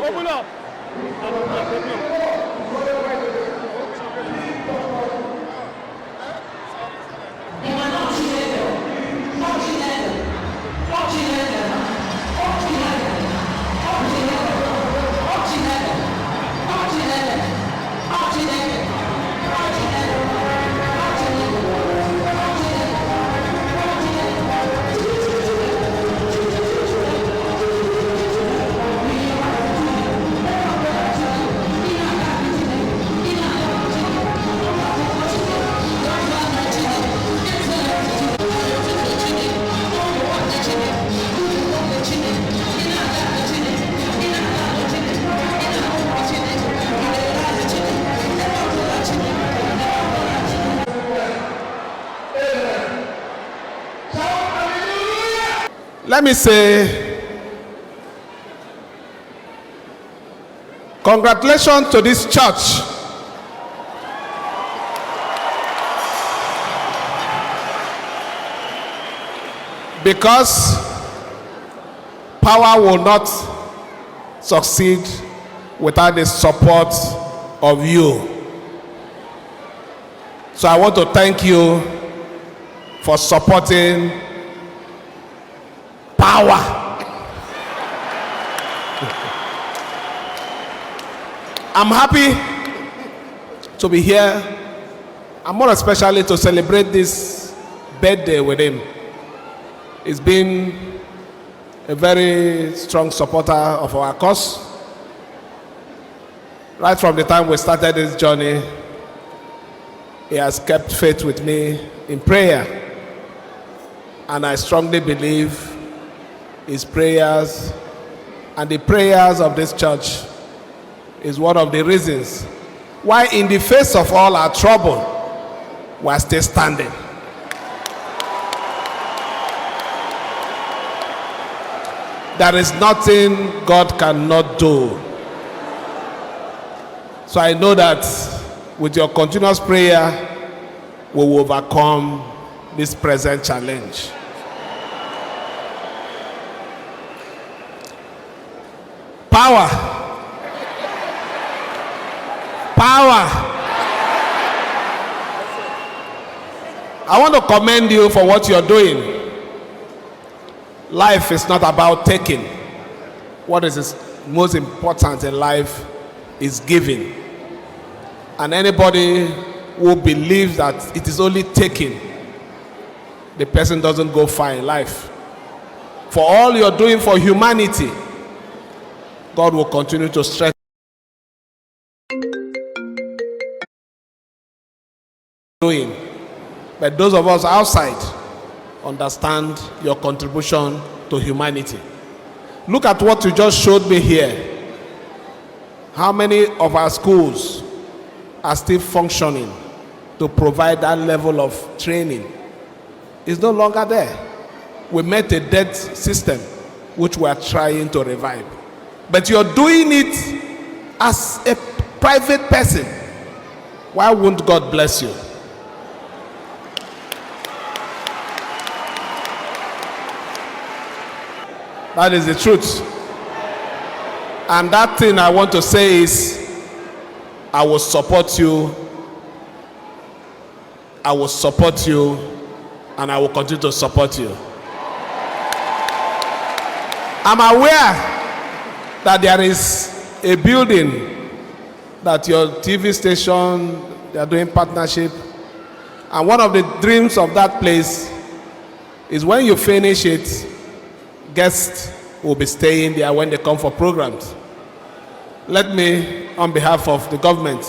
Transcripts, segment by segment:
Open up. Let me say, congratulations to this church. Because power will not succeed without the support of you. So I want to thank you for supporting power. I'm happy to be here, and more especially to celebrate this birthday with him. He's been a very strong supporter of our cause. Right from the time we started this journey, he has kept faith with me in prayer. And I strongly believe his prayers and the prayers of this church is one of the reasons why, in the face of all our trouble, we are still standing. There is nothing God cannot do. So I know that with your continuous prayer, we will overcome this present challenge. Power. Power. I want to commend you for what you're doing. Life is not about taking. What is most important in life is giving. And anybody who believes that it is only taking, the person doesn't go far in life. For all you're doing for humanity, God will continue to strengthen. But those of us outside understand your contribution to humanity. Look at what you just showed me here. How many of our schools are still functioning to provide that level of training? It's no longer there. We met a dead system which we are trying to revive. But you're doing it as a private person. Why won't God bless you? That is the truth. And that thing I want to say is, I will support you. I will support you, and I will continue to support you. I'm aware that there is a building that your TV station, they are doing partnership. And one of the dreams of that place is when you finish it, guests will be staying there when they come for programs. Let me, on behalf of the government,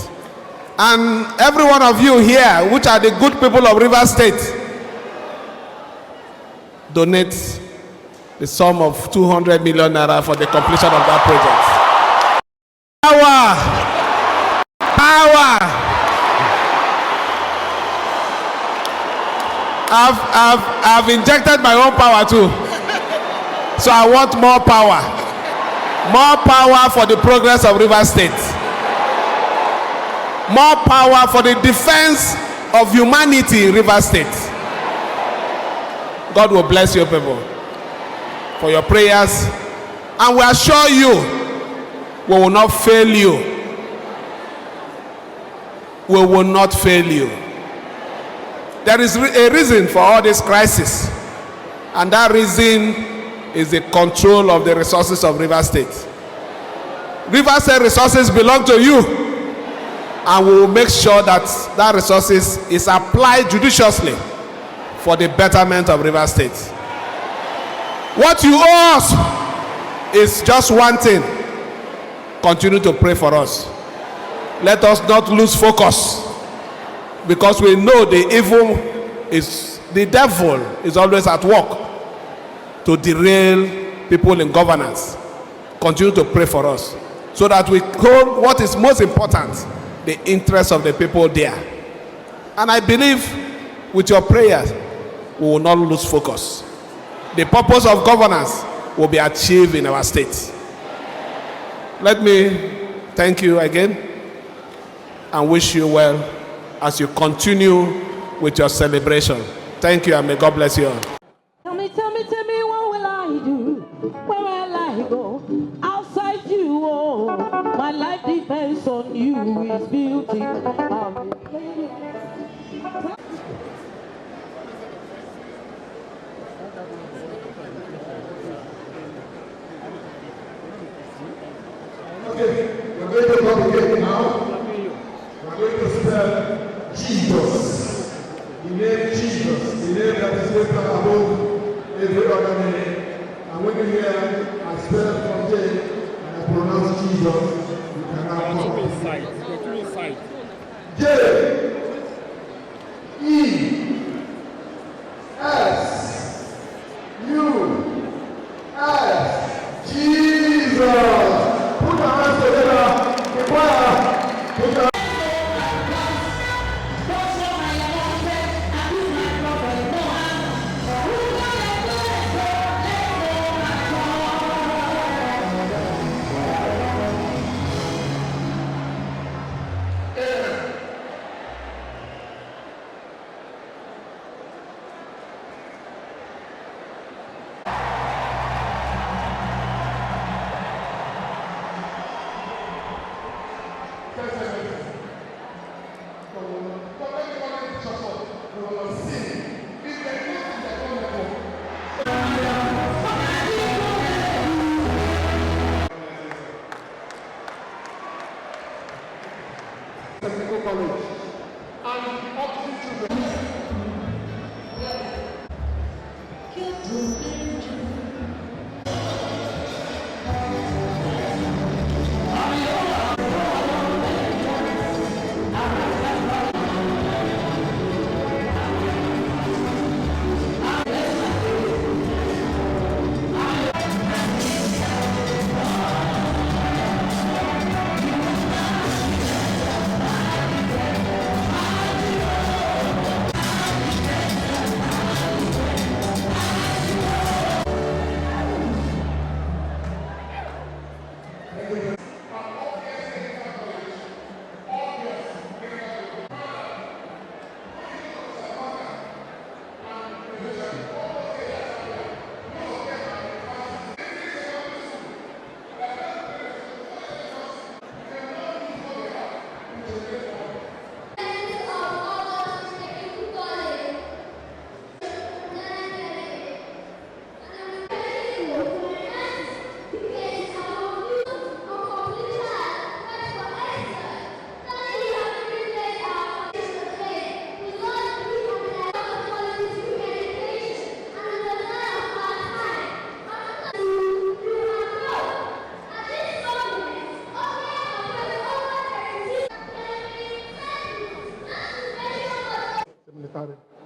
and every one of you here, which are the good people of Rivers State, donate the sum of 200 million naira for the completion of that project. Power! Power! I've injected my own power too. So I want more power. More power for the progress of Rivers State. More power for the defense of humanity in Rivers State. God will bless you people for your prayers. And we assure you We will not fail you. We will not fail you. There is a reason for all this crisis, and that reason is the control of the resources of Rivers State. Rivers State resources belong to you, and we will make sure that that resources is applied judiciously for the betterment of Rivers State. What you owe us is just one thing: continue to pray for us. Let us not lose focus, because we know the devil is always at work to derail people in governance. Continue to pray for us so that we hold what is most important, the interests of the people there. And I believe with your prayers, we will not lose focus. The purpose of governance will be achieved in our state. Let me thank you again and wish you well as you continue with your celebration. Thank you, and may God bless you all. Tell me, what will I do? Where will I go? Outside you, oh, my life depends on you. It's beauty. Okay, we're going to come again now. We're going to spell Jesus. The name Jesus, the name that is greater above every other name. And when you hear I spell from J and I pronounce Jesus, you can now come. J E S U S Jesus. Put your hands together. The choir. Put your Technical College and opposite to the Siminalayi.